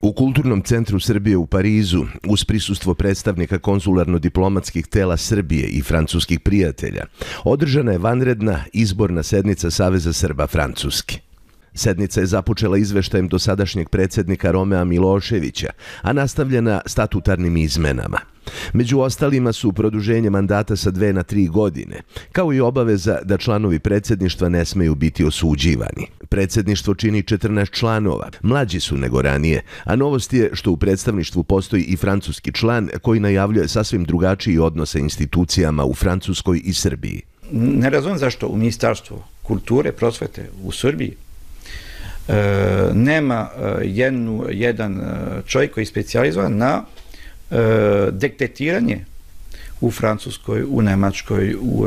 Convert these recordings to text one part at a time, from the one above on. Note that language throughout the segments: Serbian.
U Kulturnom centru Srbije u Parizu, uz prisustvo predstavnika konzularno-diplomatskih tela Srbije i francuskih prijatelja, održana je vanredna izborna sednica Saveza Srba Francuske. Sednica je započela izveštajem dosadašnjeg predsjednika Romea Miloševića, a nastavljena statutarnim izmenama. Među ostalima su produženje mandata sa 2 na 3 godine, kao i obaveza da članovi predsjedništva ne smeju biti osuđivani. Predsjedništvo čini 14 članova, mlađi su nego ranije, a novost je što u predstavništvu postoji i francuski član koji najavljuje sasvim drugačiji odnos sa institucijama u Francuskoj i Srbiji. Ne razumijem zašto u Ministarstvu kulture, prosvete u Srbiji nema jedan čovjek koji je specijalizovan na detektiranje u Francuskoj, u Nemačkoj, u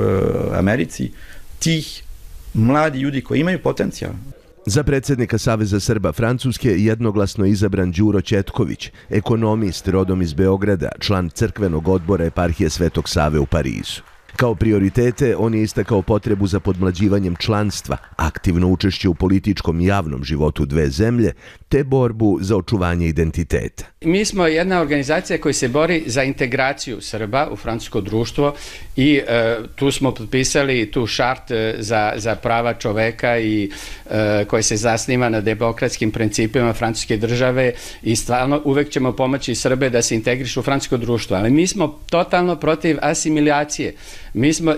Americi tih mladi ljudi koji imaju potencijal. Za predsjednika Saveza Srba Francuske jednoglasno izabran Đuro Ćetković, ekonomist rodom iz Beograda, član crkvenog odbora eparhije Svetog Save u Parizu. Kao prioritete on je istakao potrebu za podmlađivanjem članstva, aktivno učešće u političkom i javnom životu dve zemlje, te borbu za očuvanje identiteta. Mi smo jedna organizacija koja se bori za integraciju Srba u francusko društvo i tu smo potpisali tu šart za prava čoveka i koja se zasniva na demokratskim principima francuske države i stvarno uvek ćemo pomoći Srbe da se integrišu u francusko društvo, ali mi smo totalno protiv asimilacije.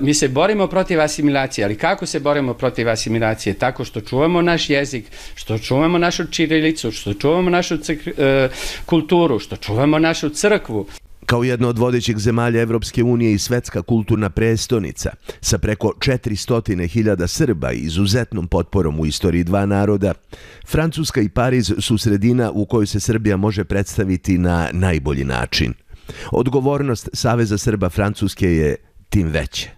Mi se borimo protiv asimilacije, ali kako se borimo protiv asimilacije? Tako što čuvamo naš jezik, što čuvamo našu ćirilicu, što čuvamo našu kulturu, što čuvamo našu crkvu. Kao jedna od vodećih zemalja Evropske unije i svetska kulturna prestonica, sa preko 400.000 Srba i izuzetnom potporom u istoriji dva naroda, Francuska i Pariz su sredina u kojoj se Srbija može predstaviti na najbolji način. Odgovornost Saveza Srba Francuske je tim veće.